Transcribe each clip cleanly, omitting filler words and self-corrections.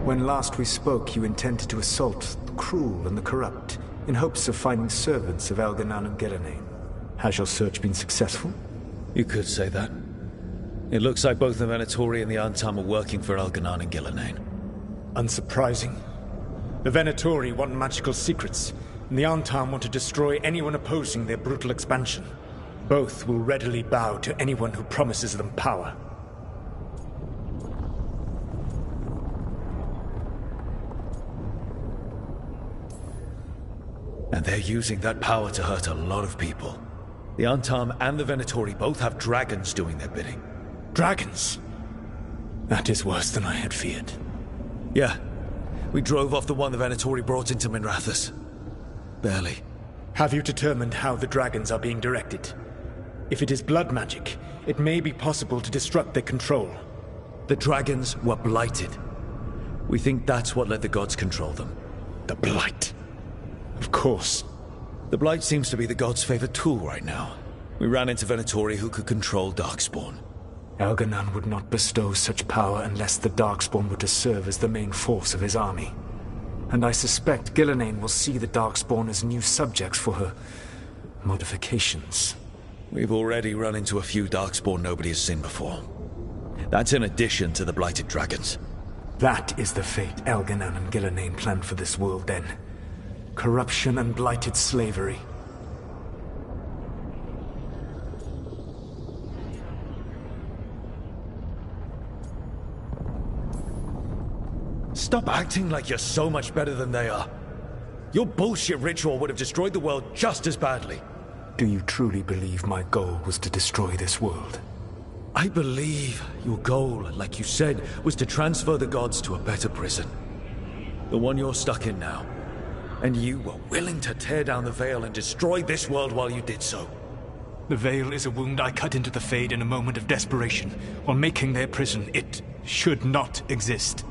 When last we spoke, you intended to assault the cruel and the corrupt, in hopes of finding servants of Elganan and Gillenane. Has your search been successful? You could say that. It looks like both the Venatori and the Antam are working for Elganan and Gillenane. Unsurprising. The Venatori want magical secrets, and the Antam want to destroy anyone opposing their brutal expansion. Both will readily bow to anyone who promises them power. And they're using that power to hurt a lot of people. The Antam and the Venatori both have dragons doing their bidding. Dragons? That is worse than I had feared. Yeah. We drove off the one the Venatori brought into Minrathous. Barely. Have you determined how the dragons are being directed? If it is blood magic, it may be possible to disrupt their control. The dragons were blighted. We think that's what let the gods control them. The blight. Of course. The blight seems to be the gods' favorite tool right now. We ran into Venatori who could control Darkspawn. Elganan would not bestow such power unless the Darkspawn were to serve as the main force of his army. And I suspect Gillenane will see the Darkspawn as new subjects for her modifications. We've already run into a few Darkspawn nobody has seen before. That's in addition to the blighted dragons. That is the fate Elganan and Gillenane planned for this world then. Corruption and blighted slavery. Stop acting like you're so much better than they are. Your bullshit ritual would have destroyed the world just as badly. Do you truly believe my goal was to destroy this world? I believe your goal, like you said, was to transfer the gods to a better prison. The one you're stuck in now. And you were willing to tear down the veil and destroy this world while you did so. The veil is a wound I cut into the Fade in a moment of desperation, while making their prison. It should not exist.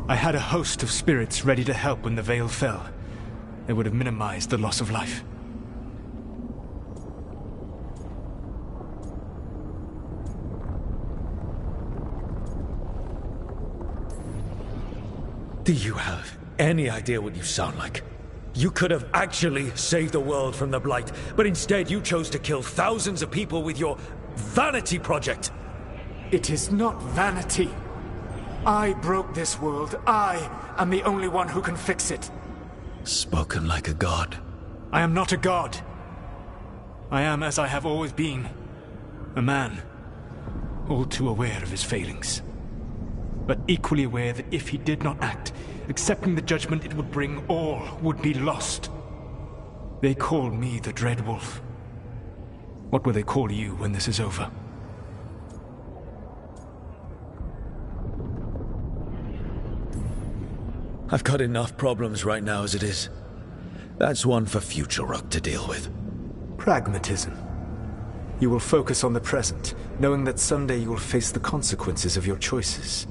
I had a host of spirits ready to help when the veil fell. They would have minimized the loss of life. Do you have any idea what you sound like? You could have actually saved the world from the Blight, but instead you chose to kill thousands of people with your vanity project. It is not vanity. I broke this world. I am the only one who can fix it. Spoken like a god. I am not a god. I am as I have always been. A man. All too aware of his failings. But equally aware that if he did not act, accepting the judgment it would bring, all would be lost. They call me the Dread Wolf. What will they call you when this is over? I've got enough problems right now as it is. That's one for future Rook to deal with. Pragmatism. You will focus on the present, knowing that someday you will face the consequences of your choices.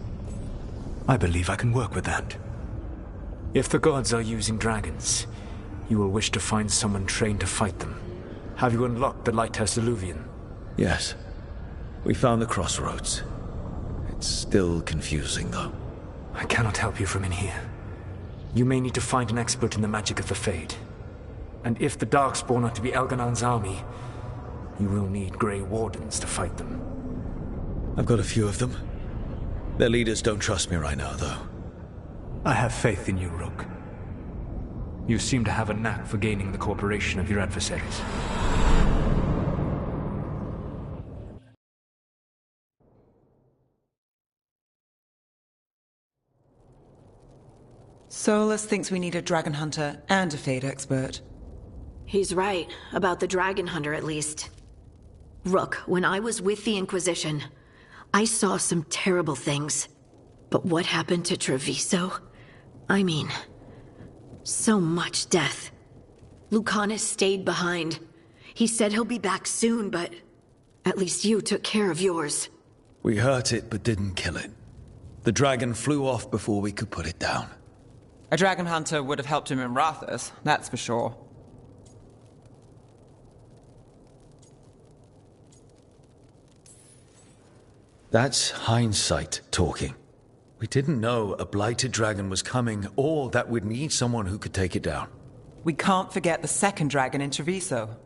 I believe I can work with that. If the gods are using dragons, you will wish to find someone trained to fight them. Have you unlocked the Lighthouse Illuvian? Yes. We found the crossroads. It's still confusing, though. I cannot help you from in here. You may need to find an expert in the magic of the Fade. And if the Darkspawn are to be Elganan's army, you will need Grey Wardens to fight them. I've got a few of them. Their leaders don't trust me right now, though. I have faith in you, Rook. You seem to have a knack for gaining the cooperation of your adversaries. Solus thinks we need a dragon hunter and a Fade expert. He's right, about the dragon hunter at least. Rook, when I was with the Inquisition, I saw some terrible things. But what happened to Treviso? I mean, so much death. Lucanus stayed behind. He said he'll be back soon, but at least you took care of yours. We hurt it, but didn't kill it. The dragon flew off before we could put it down. A dragon hunter would have helped him in Rathus, that's for sure. That's hindsight talking. We didn't know a blighted dragon was coming, or that we'd need someone who could take it down. We can't forget the second dragon in Treviso.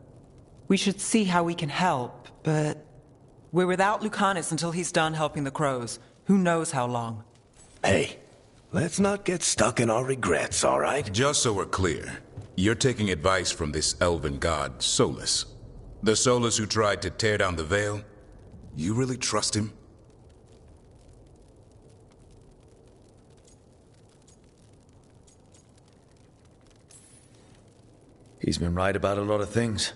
We should see how we can help, but we're without Lucanus until he's done helping the crows. Who knows how long? Hey, let's not get stuck in our regrets, all right? Just so we're clear, you're taking advice from this elven god, Solus. The Solus who tried to tear down the veil? You really trust him? He's been right about a lot of things.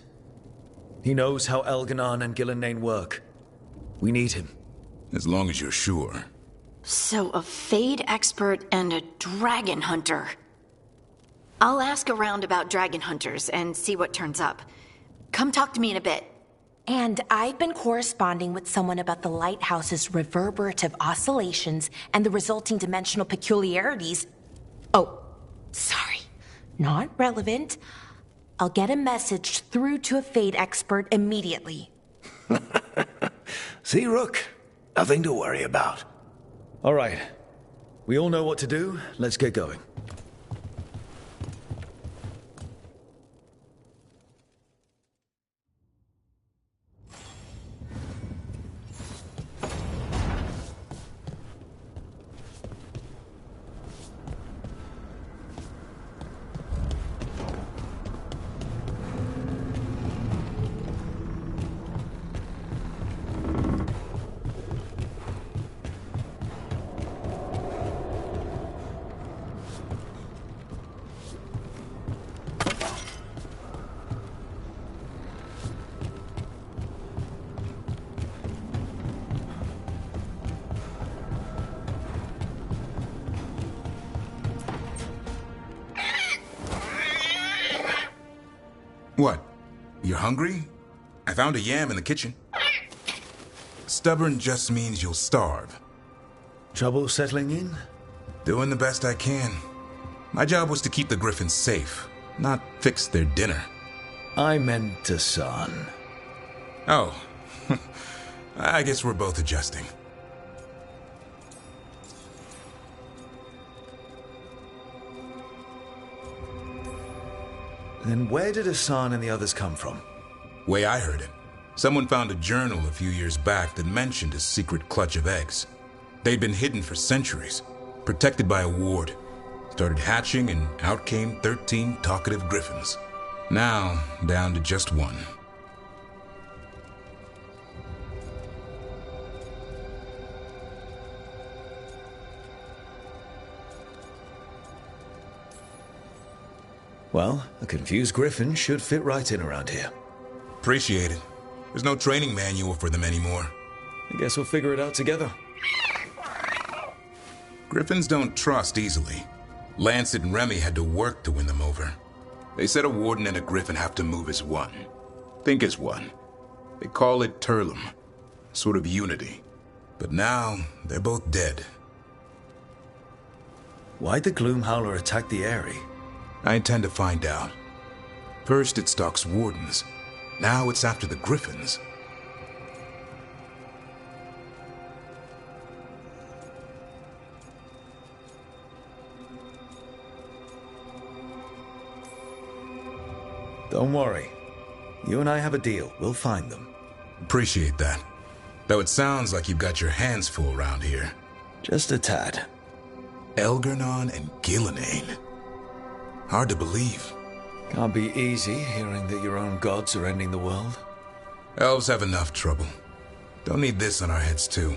He knows how Elganon and Gillenane work. We need him. As long as you're sure. So a Fade expert and a dragon hunter. I'll ask around about dragon hunters and see what turns up. Come talk to me in a bit. And I've been corresponding with someone about the lighthouse's reverberative oscillations and the resulting dimensional peculiarities. Oh, sorry. Not relevant. I'll get a message through to a Fade expert immediately. See, Rook? Nothing to worry about. All right. We all know what to do. Let's get going. What? You're hungry? I found a yam in the kitchen. Stubborn just means you'll starve. Trouble settling in? Doing the best I can. My job was to keep the griffins safe, not fix their dinner. I meant a son. Oh. I guess we're both adjusting. Then where did Hassan and the others come from? Way I heard it, someone found a journal a few years back that mentioned a secret clutch of eggs. They'd been hidden for centuries, protected by a ward. Started hatching and out came 13 talkative griffins. Now, down to just one. Well, a confused griffin should fit right in around here. Appreciate it. There's no training manual for them anymore. I guess we'll figure it out together. Griffins don't trust easily. Lancet and Remy had to work to win them over. They said a warden and a griffin have to move as one. Think as one. They call it Turlum. Sort of unity. But now, they're both dead. Why'd the Gloomhowler attack the Eyrie? I intend to find out. First it stalks wardens. Now it's after the griffins. Don't worry. You and I have a deal. We'll find them. Appreciate that. Though it sounds like you've got your hands full around here. Just a tad. Elganon and Gillenane. Hard to believe. Can't be easy hearing that your own gods are ending the world. Elves have enough trouble. Don't need this on our heads too.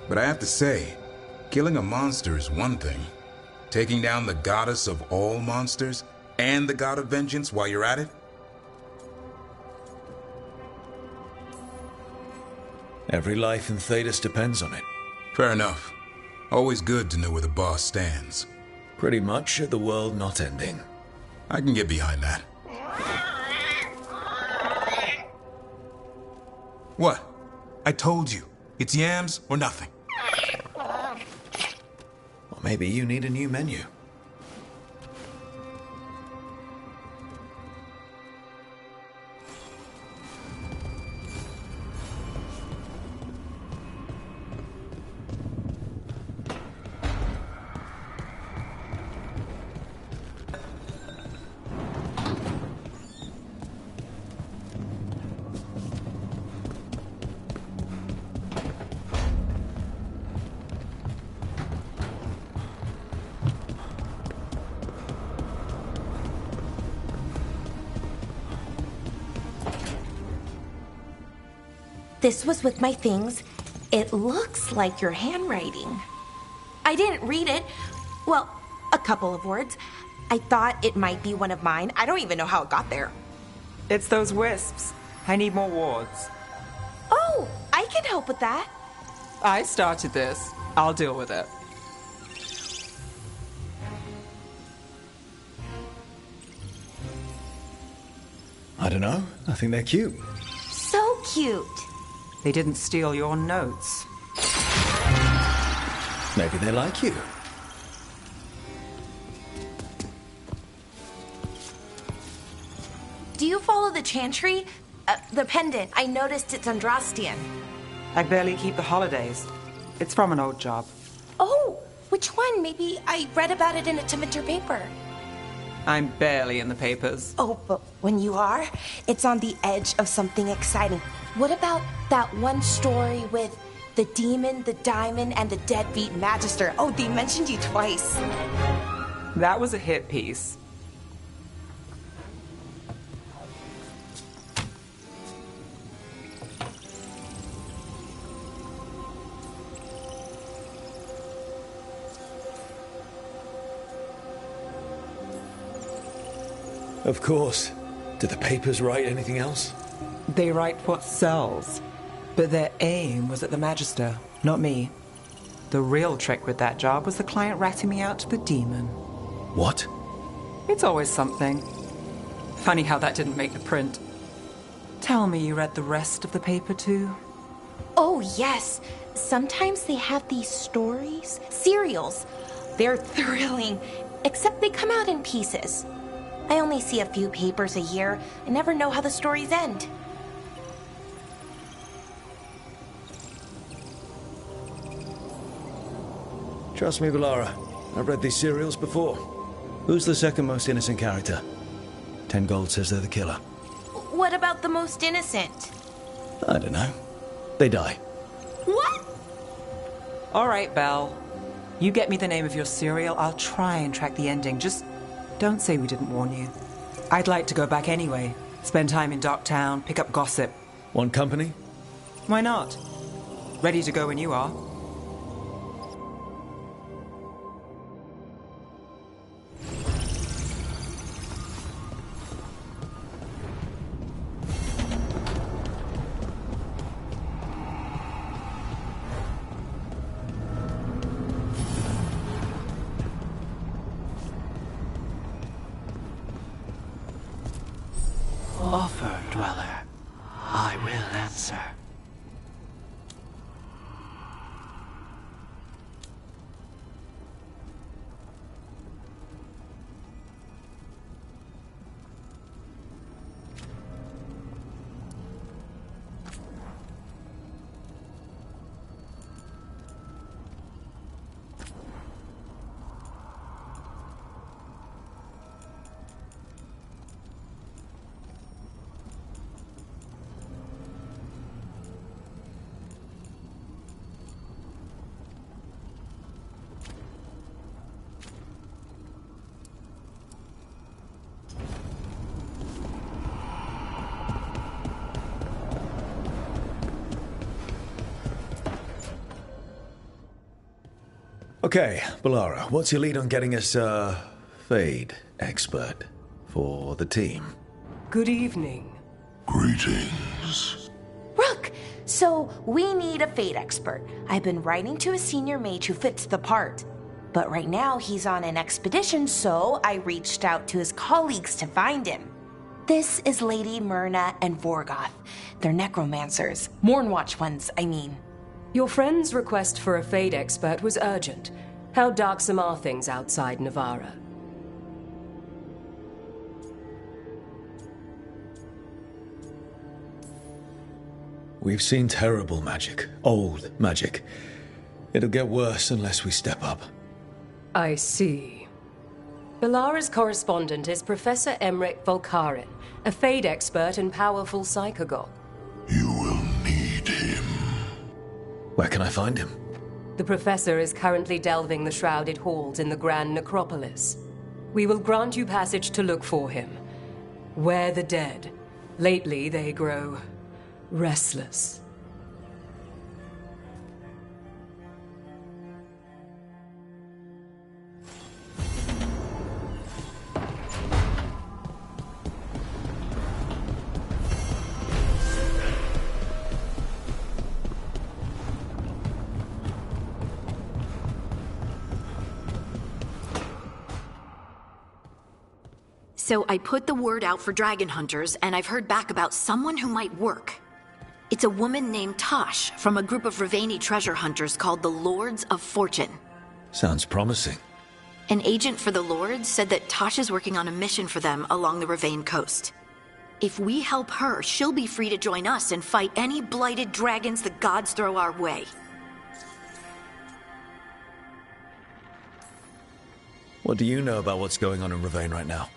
But I have to say, killing a monster is one thing. Taking down the goddess of all monsters and the god of vengeance while you're at it? Every life in Thedas depends on it. Fair enough. Always good to know where the boss stands. Pretty much the world not ending. I can get behind that. What? I told you. It's yams or nothing. Well, maybe you need a new menu. This was with my things. It looks like your handwriting. I didn't read it. Well, a couple of words. I thought it might be one of mine. I don't even know how it got there. It's those wisps. I need more wards. Oh, I can help with that. I started this. I'll deal with it. I don't know. I think they're cute. So cute. They didn't steal your notes. Maybe they like you. Do you follow the chantry? The pendant. I noticed it's Andrastian. I barely keep the holidays. It's from an old job. Oh, which one? Maybe I read about it in a Timidor paper. I'm barely in the papers. Oh, but when you are, it's on the edge of something exciting. What about that one story with the demon, the diamond, and the deadbeat magister? Oh, they mentioned you twice. That was a hit piece. Of course. Did the papers write anything else? They write what sells. But their aim was at the Magister, not me. The real trick with that job was the client ratting me out to the demon. What? It's always something. Funny how that didn't make the print. Tell me you read the rest of the paper too? Oh, yes. Sometimes they have these stories, serials. They're thrilling, except they come out in pieces. I only see a few papers a year and never know how the stories end. Trust me, Valara. I've read these serials before. Who's the second most innocent character? 10 gold says they're the killer. What about the most innocent? I don't know. They die. What? All right, Belle. You get me the name of your serial, I'll try and track the ending. Just don't say we didn't warn you. I'd like to go back anyway. Spend time in Docktown, pick up gossip. Want company? Why not? Ready to go when you are. Offer, Dweller. I will answer. Okay, Valara, what's your lead on getting us a Fade expert for the team? Good evening. Greetings. Rook, so we need a Fate expert. I've been writing to a senior mage who fits the part. But right now he's on an expedition, so I reached out to his colleagues to find him. This is Lady Myrna and Vorgoth. They're necromancers. Mournwatch ones, I mean. Your friend's request for a Fade expert was urgent. How darksome are things outside Navarra? We've seen terrible magic. Old magic. It'll get worse unless we step up. I see. Valara's correspondent is Professor Emmerich Volkarin, a Fade expert and powerful psychogog. You will need him. Where can I find him? The Professor is currently delving the shrouded halls in the Grand Necropolis. We will grant you passage to look for him. Where the dead. Lately they grow restless. So I put the word out for dragon hunters, and I've heard back about someone who might work. It's a woman named Tosh from a group of Ravani treasure hunters called the Lords of Fortune. Sounds promising. An agent for the Lords said that Tosh is working on a mission for them along the Ravane coast. If we help her, she'll be free to join us and fight any blighted dragons the gods throw our way. What do you know about what's going on in Ravane right now?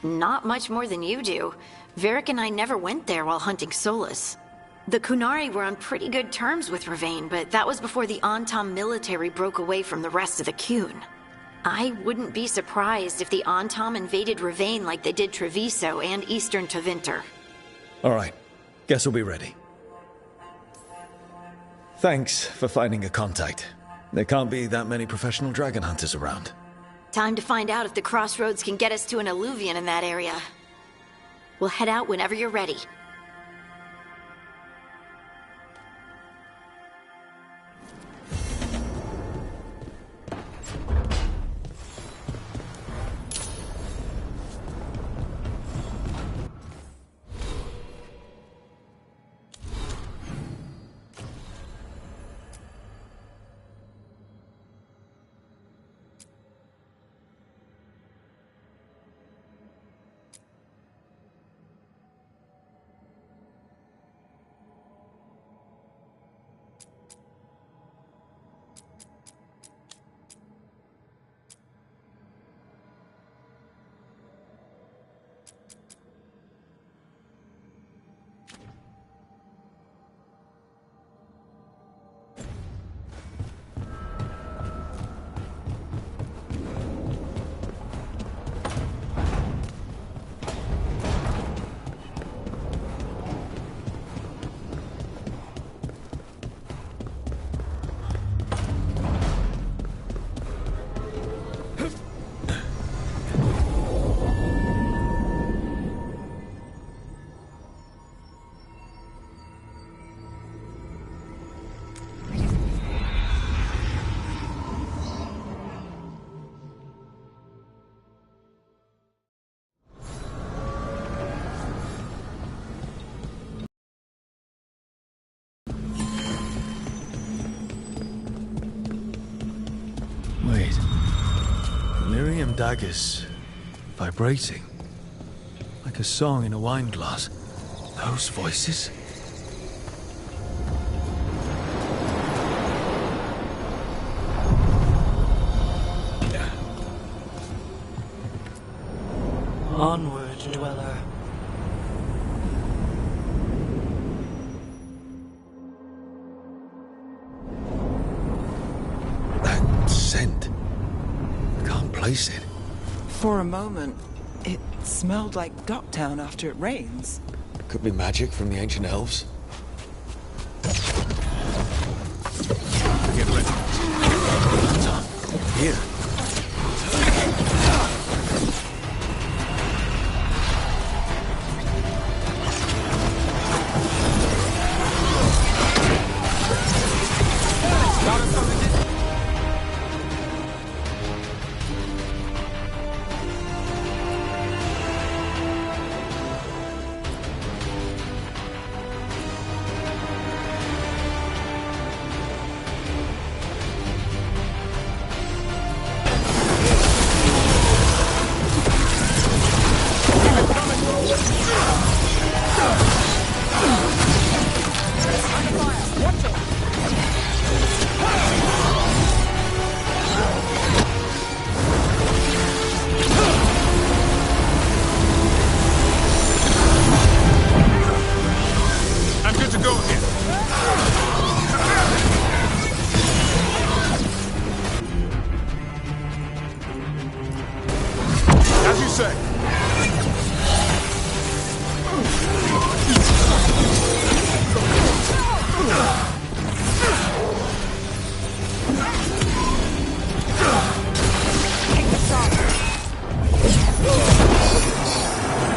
Not much more than you do. Varric and I never went there while hunting Solus. The Kunari were on pretty good terms with Ravane, but that was before the Antam military broke away from the rest of the Qun. I wouldn't be surprised if the Antam invaded Ravane like they did Treviso and Eastern Tevinter. Alright, guess we'll be ready. Thanks for finding a contact. There can't be that many professional dragon hunters around. Time to find out if the crossroads can get us to an alluvion in that area. We'll head out whenever you're ready. Wait. Miriam daggers vibrating. Like a song in a wine glass. Those voices? Onward, dweller. That scent. Can't place it. For a moment, it smelled like Docktown after it rains. Could be magic from the ancient elves. Get ready. Here.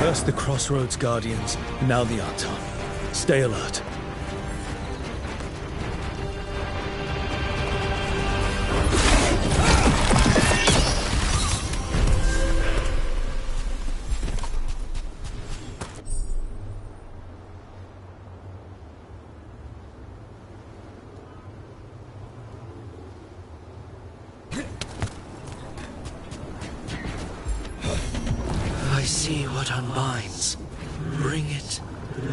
First the Crossroads Guardians, now the Antam. Stay alert. see what unbinds. Bring it.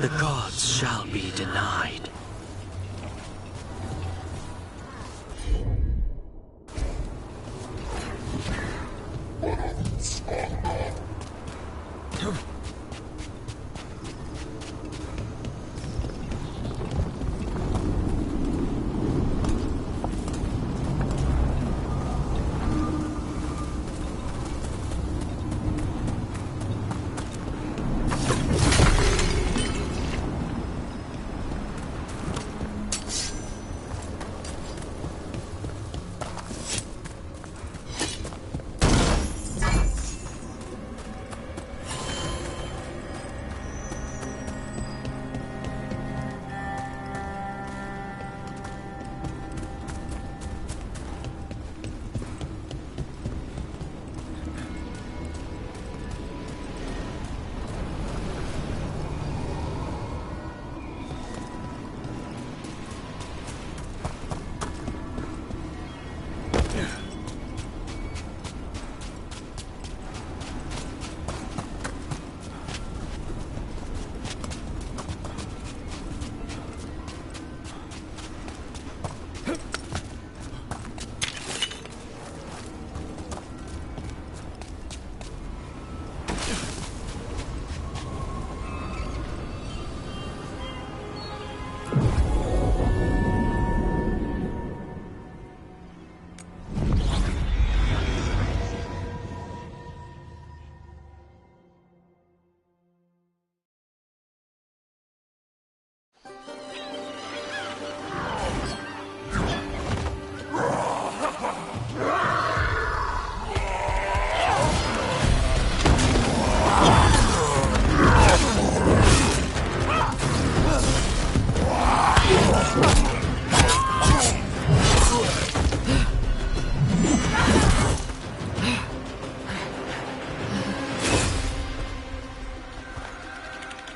The gods shall be denied.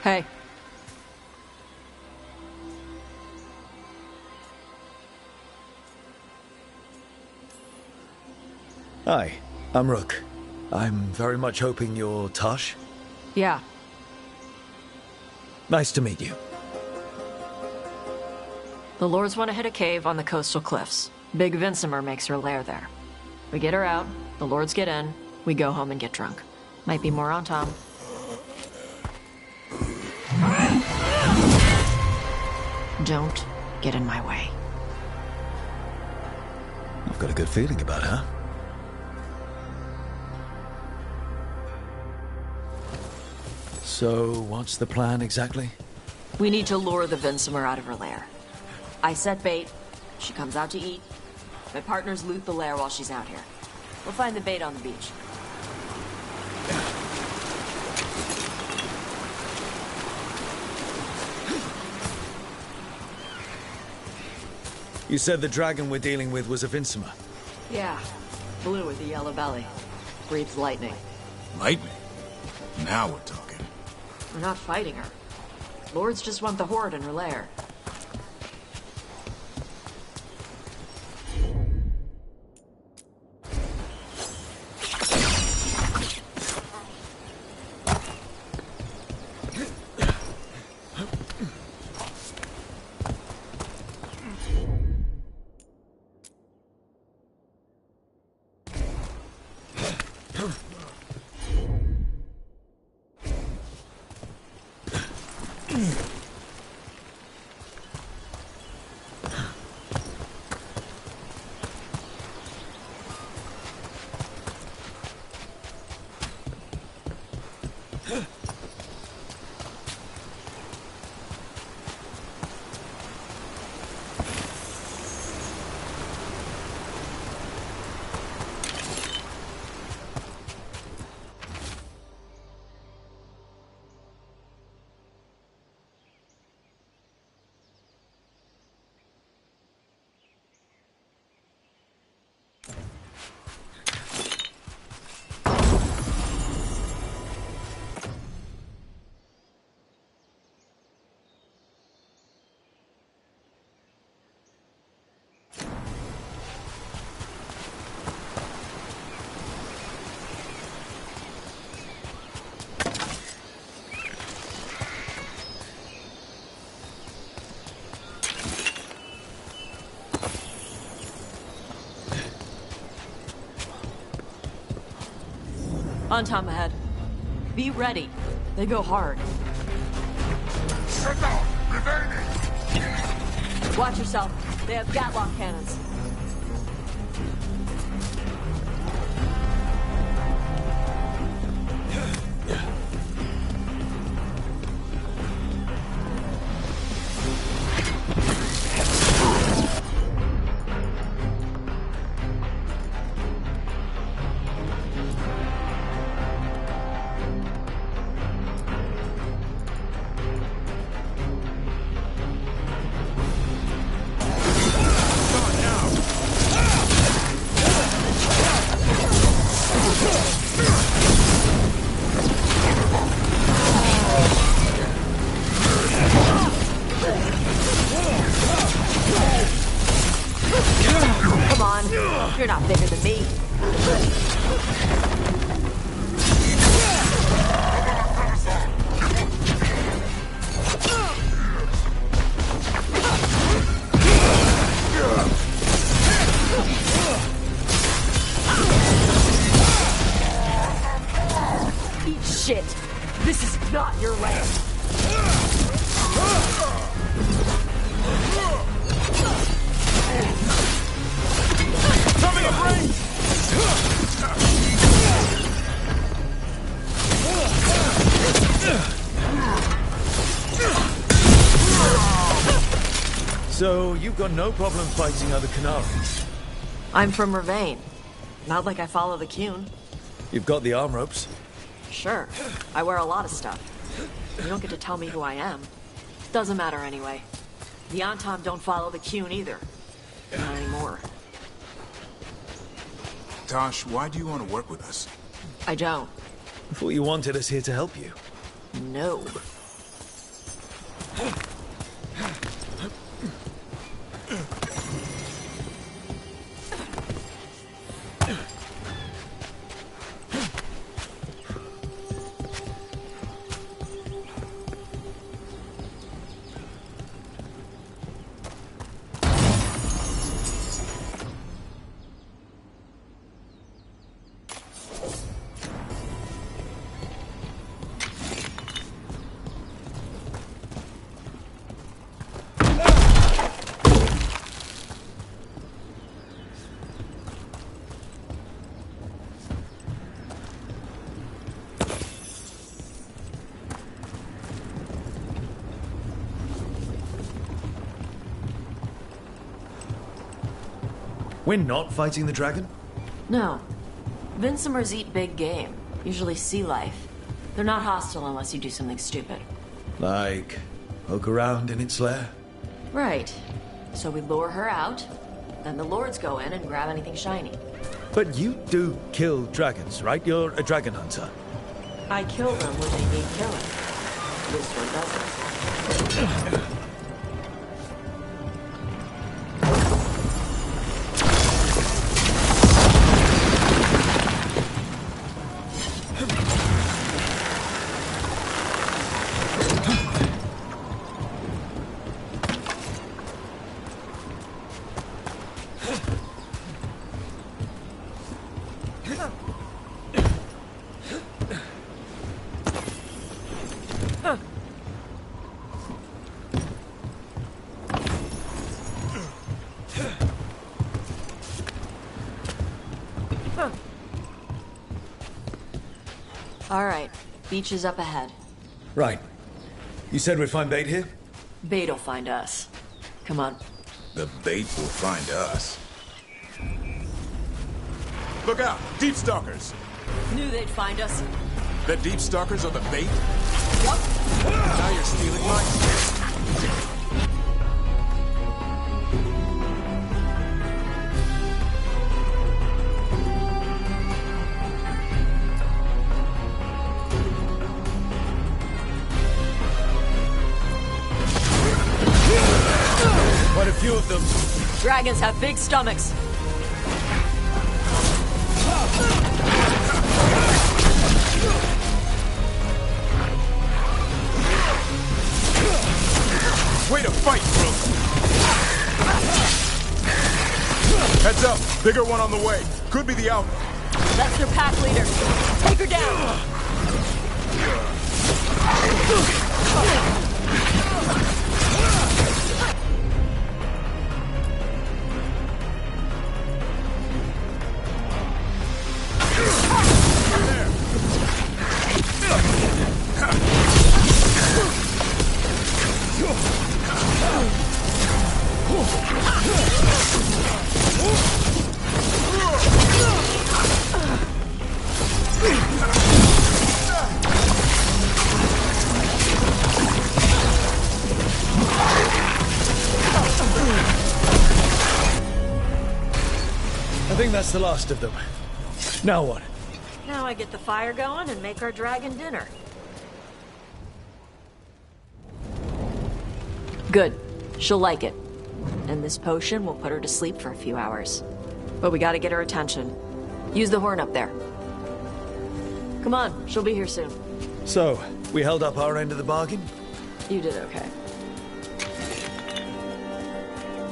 Hey. Hi, I'm Rook. I'm very much hoping you're Tosh. Yeah. Nice to meet you. The Lords want to hit a cave on the coastal cliffs. Big Vincimer makes her lair there. We get her out, the Lords get in, we go home and get drunk. Might be more on Tom. Don't get in my way. I've got a good feeling about her. So, what's the plan exactly? We need to lure the Vincimer out of her lair. I set bait, she comes out to eat. My partners loot the lair while she's out here. We'll find the bait on the beach. You said the dragon we're dealing with was a Vincimer. Yeah, blue with a yellow belly. Breathes lightning. Lightning? Now we're talking. We're not fighting her. Lords just want the Horde in her lair. On time ahead. Be ready. They go hard. Watch yourself. They have Gatlock cannons. Come on, you're not bigger than me. Eat shit. This is not your land. Coming up range! So, you've got no problem fighting other Canarans? I'm from Ravane. Not like I follow the Qun. You've got the arm ropes? Sure. I wear a lot of stuff. You don't get to tell me who I am. Doesn't matter anyway. The Antam don't follow the Qun either. Not anymore. Tosh, why do you want to work with us? I don't. I thought you wanted us here to help you. No. We're not fighting the dragon? No. Vincimers eat big game. Usually sea life. They're not hostile unless you do something stupid. Like, poke around in its lair? Right. So we lure her out, then the lords go in and grab anything shiny. But you do kill dragons, right? You're a dragon hunter. I kill them when they need killing. This one doesn't. All right, beach is up ahead. Right. You said we'd find bait here? Bait'll find us. Come on. The bait will find us. Look out! Deep Stalkers! Knew they'd find us. The Deep Stalkers are the bait? Yup. Now you're stealing mine. Quite a few of them. Dragons have big stomachs. Way to fight, Brooke! Heads up! Bigger one on the way. Could be the Alpha. That's their pack leader. Take her down! I think that's the last of them. Now what? Now I get the fire going and make our dragon dinner. Good. She'll like it. And this potion will put her to sleep for a few hours. But we gotta get her attention. Use the horn up there. Come on, she'll be here soon. So, we held up our end of the bargain? You did okay.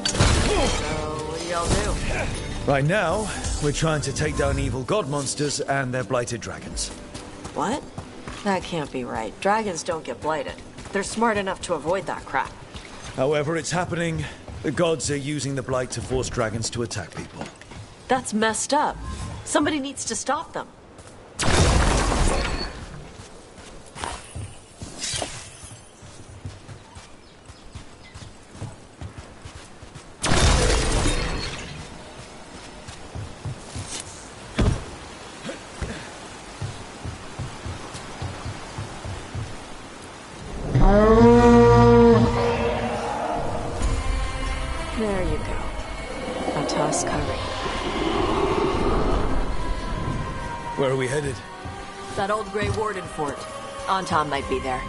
So, what do y'all do? Right now, we're trying to take down evil god monsters and their blighted dragons. What? That can't be right. Dragons don't get blighted. They're smart enough to avoid that crap. However it's happening, the gods are using the blight to force dragons to attack people. That's messed up. Somebody needs to stop them. There you go. A toss curry. Where are we headed? That old Grey Warden fort. Anton might be there.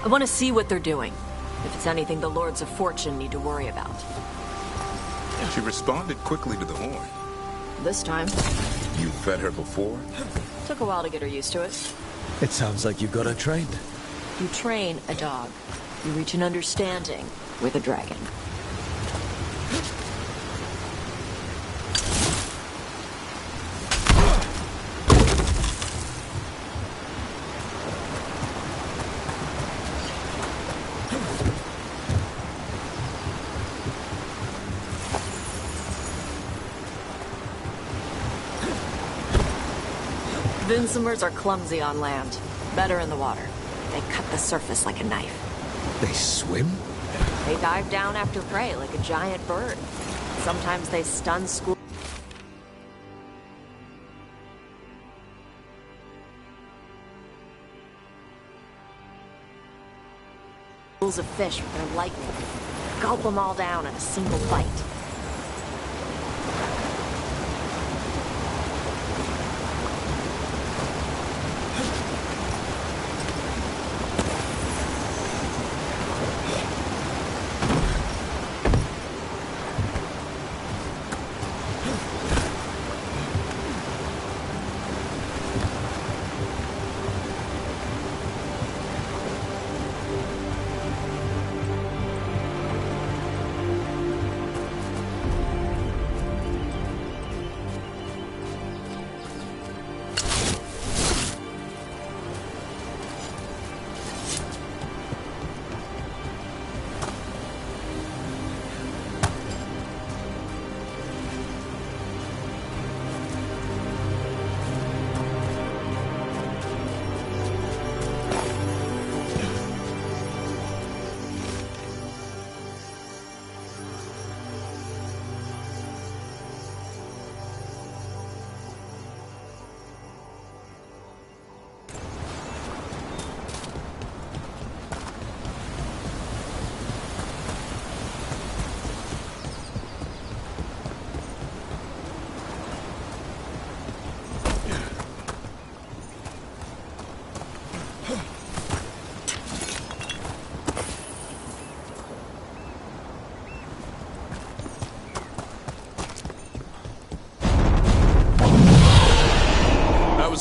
I want to see what they're doing. If it's anything the Lords of Fortune need to worry about. She responded quickly to the horn. This time. You fed her before? Took a while to get her used to it. It sounds like you got her trained. You train a dog. You reach an understanding with a dragon. Vinsomers are clumsy on land, better in the water. They cut the surface like a knife. They swim? They dive down after prey like a giant bird. Sometimes they stun schools of fish with their lightning. Gulp them all down in a single bite.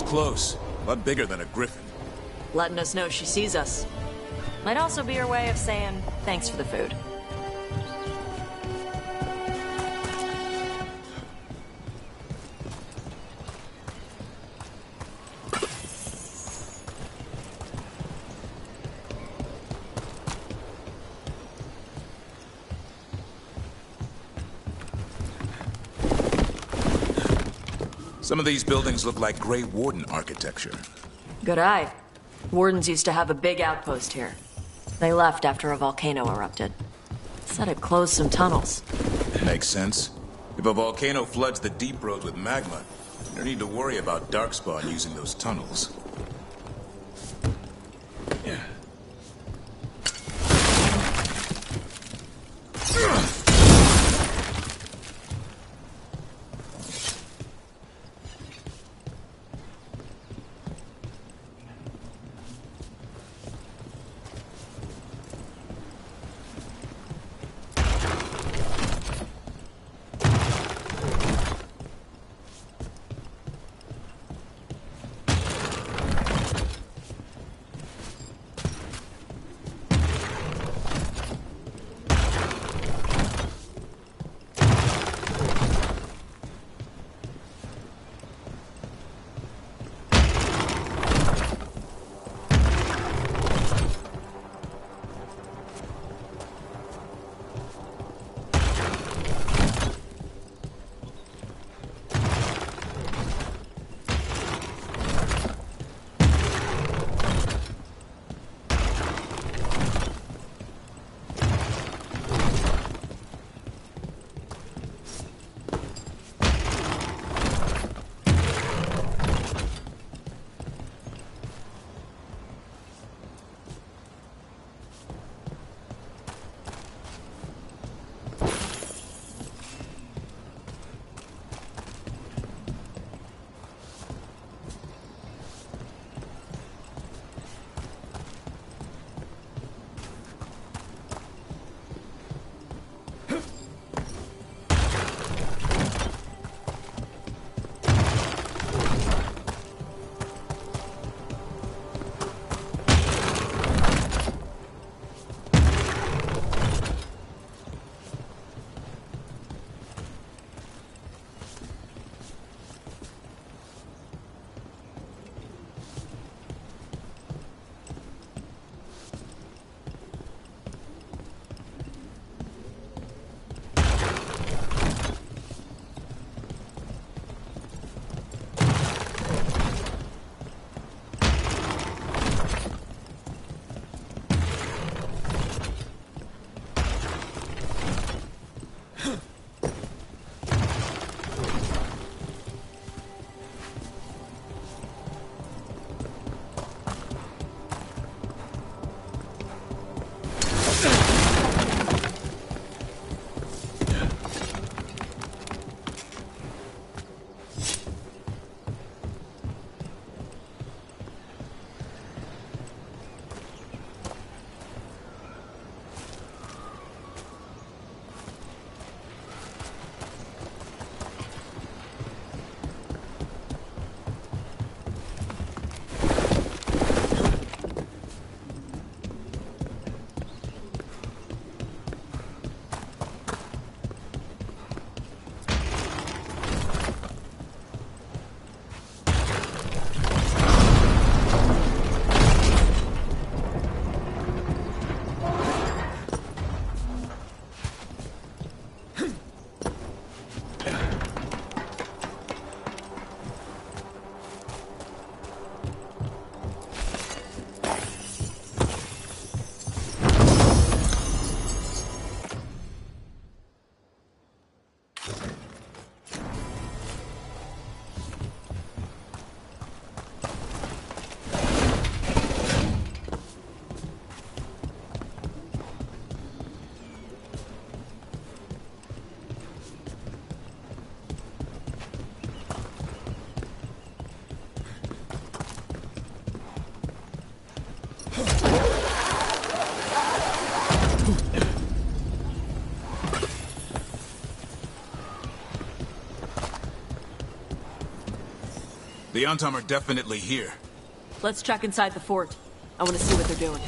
Close. A lot bigger than a griffin. Letting us know she sees us. Might also be her way of saying thanks for the food. Some of these buildings look like Grey Warden architecture. Good eye. Wardens used to have a big outpost here. They left after a volcano erupted. Said it closed some tunnels. Makes sense. If a volcano floods the deep road with magma, no need to worry about Darkspawn using those tunnels. Yeah. The Antam are definitely here. Let's check inside the fort. I want to see what they're doing.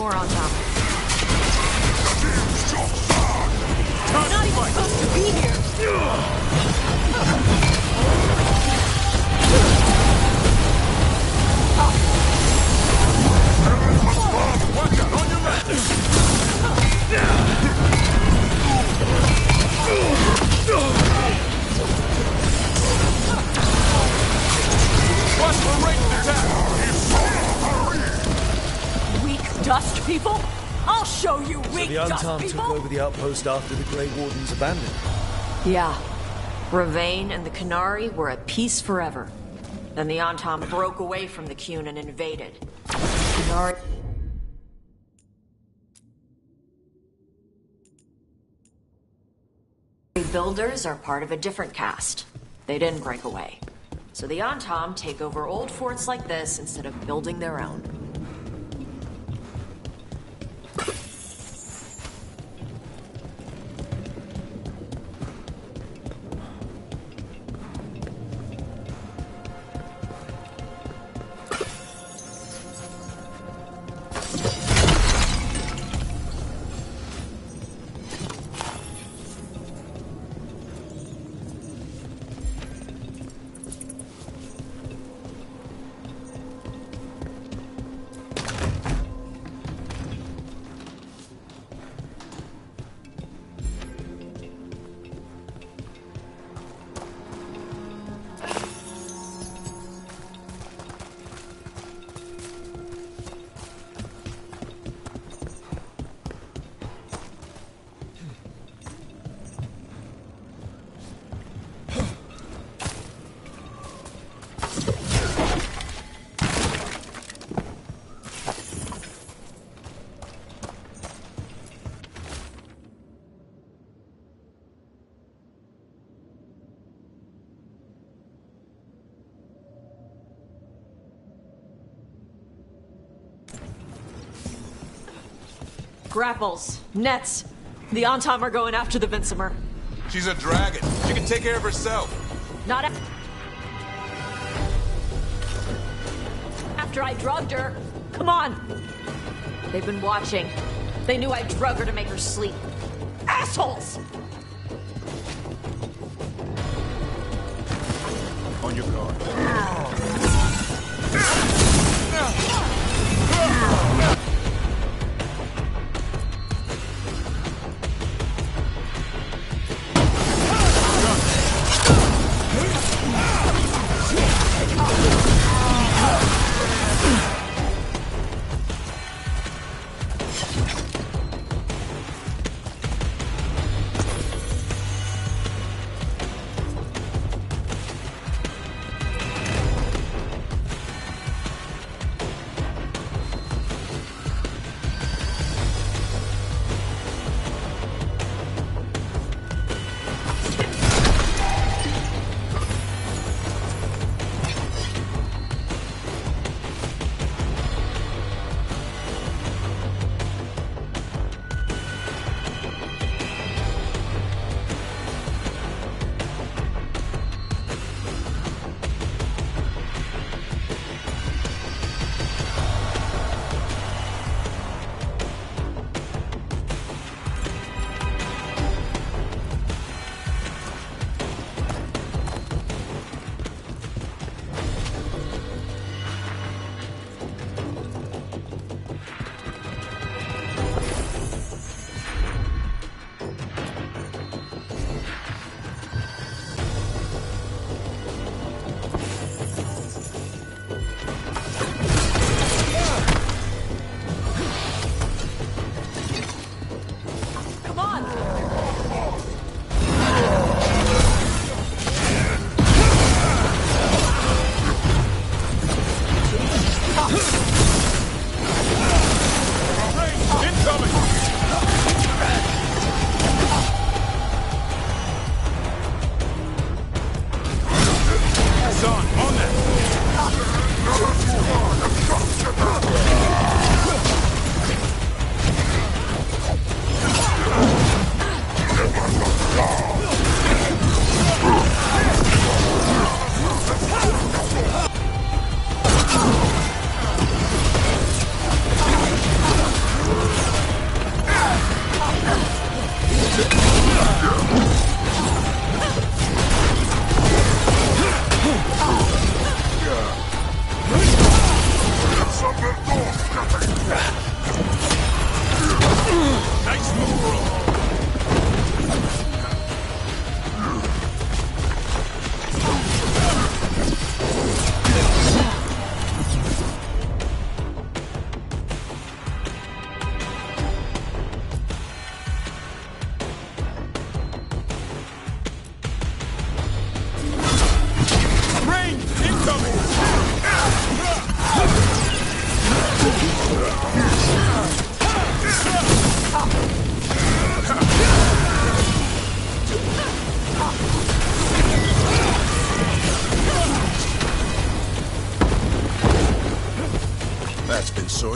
more on top. Not even supposed to be here! Watch out, on your left! Watch for ranged attack! Weak dust people? I'll show you weak The dust Untarmed people! took over the outpost after the Grey Wardens abandoned. Yeah. Ravain and the Canary were at peace forever. Then the Untarmed broke away from the Qun and invaded. Canary... Builders are part of a different caste. They didn't break away. So the Untarmed take over old forts like this instead of building their own. Grapples, nets. The Untarmed are going after the Vinsimer. She's a dragon. She can take care of herself. Not after I drugged her. Come on. They've been watching. They knew I drug her to make her sleep. Assholes! On your guard.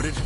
Noted.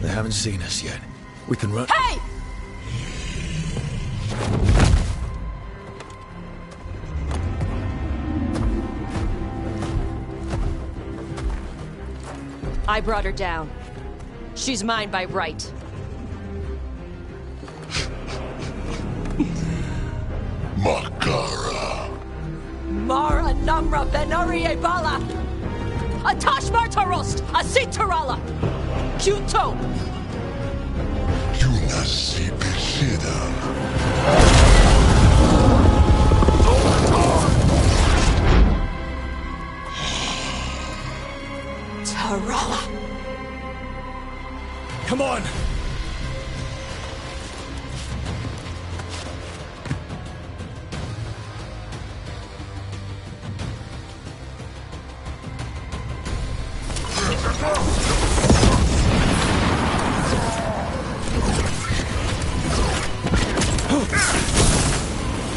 They haven't seen us yet. We can run. Hey! I brought her down. She's mine by right. Makara. Mara Namra Benarie Bala! Atash Martarost! Asitarala! Kyuto! Yunasi Bishida. Tarala! Come on!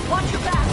Watch your back!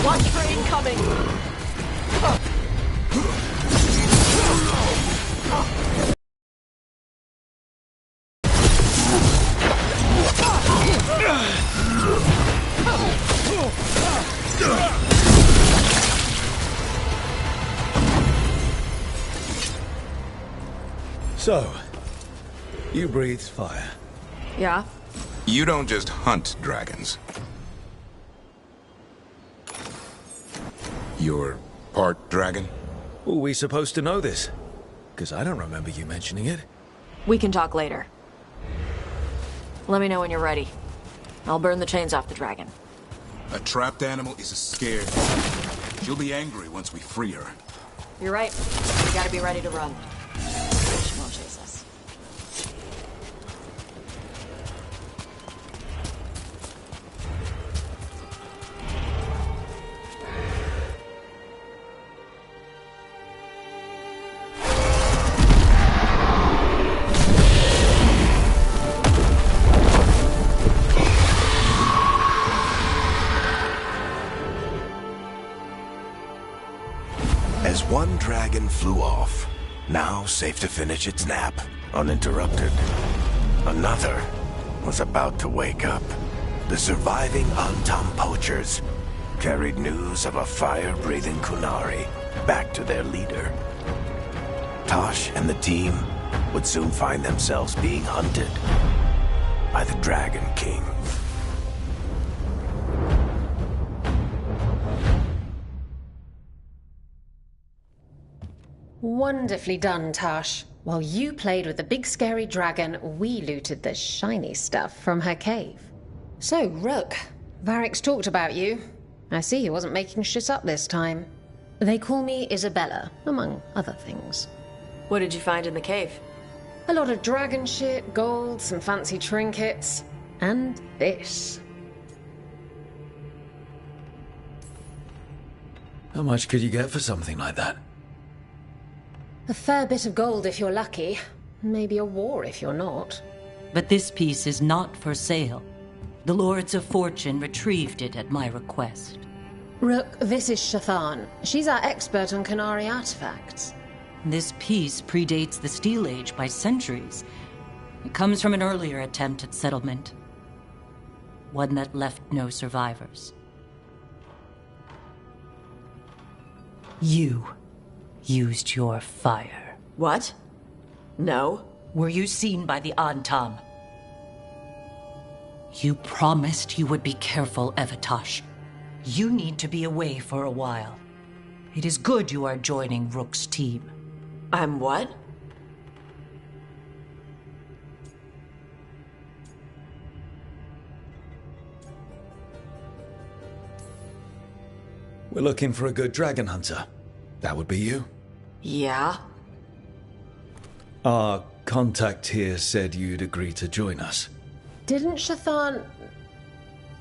Watch for incoming! So, you breathe fire. Yeah? You don't just hunt dragons. You're part dragon? Were we supposed to know this? Because I don't remember you mentioning it. We can talk later. Let me know when you're ready. I'll burn the chains off the dragon. A trapped animal is a scared. She'll be angry once we free her. You're right. We gotta be ready to run. She won't chase us. As one dragon flew off, now safe to finish its nap, uninterrupted, another was about to wake up. The surviving Antam poachers carried news of a fire-breathing Kunari back to their leader. Tosh and the team would soon find themselves being hunted by the Dragon King. Wonderfully done, Tash. While you played with the big scary dragon, we looted the shiny stuff from her cave. So, Rook, Varric's talked about you. I see he wasn't making shit up this time. They call me Isabella, among other things. What did you find in the cave? A lot of dragon shit, gold, some fancy trinkets, and this. How much could you get for something like that? A fair bit of gold if you're lucky. Maybe a war if you're not. But this piece is not for sale. The Lords of Fortune retrieved it at my request. Rook, this is Shathan. She's our expert on Qunari artifacts. This piece predates the Steel Age by centuries. It comes from an earlier attempt at settlement. One that left no survivors. You used your fire. What? No. Were you seen by the Antam? You promised you would be careful, Evatash. You need to be away for a while. It is good you are joining Rook's team. I'm what? We're looking for a good dragon hunter. That would be you. Yeah? Our contact here said you'd agree to join us. Didn't Shathan...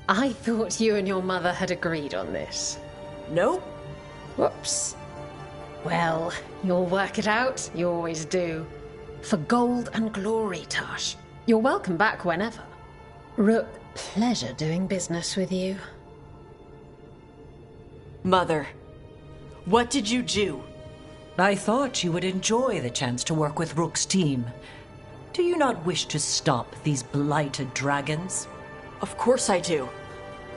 I thought you and your mother had agreed on this. Nope. Whoops. Well, you'll work it out. You always do. For gold and glory, Tash. You're welcome back whenever. Rook, pleasure doing business with you. Mother, what did you do? I thought you would enjoy the chance to work with Rook's team. Do you not wish to stop these blighted dragons? Of course I do.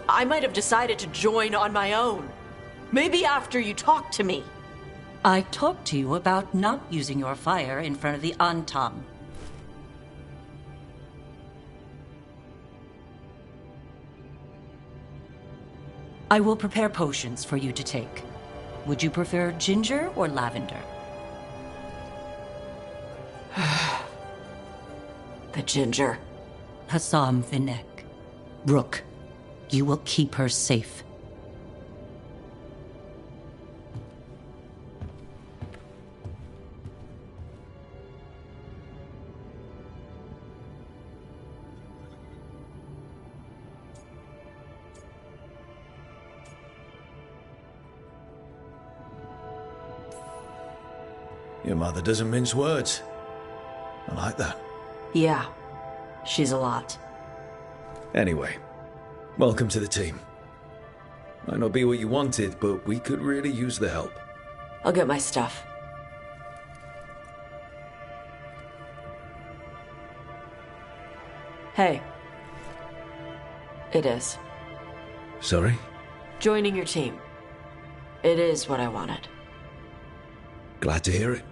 I might have decided to join on my own. Maybe after you talked to me. I talked to you about not using your fire in front of the Antam. I will prepare potions for you to take. Would you prefer ginger or lavender? The ginger. Hassam Vinek. Rook, you will keep her safe. Your mother doesn't mince words. I like that. Yeah, she's a lot. Anyway, welcome to the team. Might not be what you wanted, but we could really use the help. I'll get my stuff. Hey. It is. Sorry? Joining your team. It is what I wanted. Glad to hear it.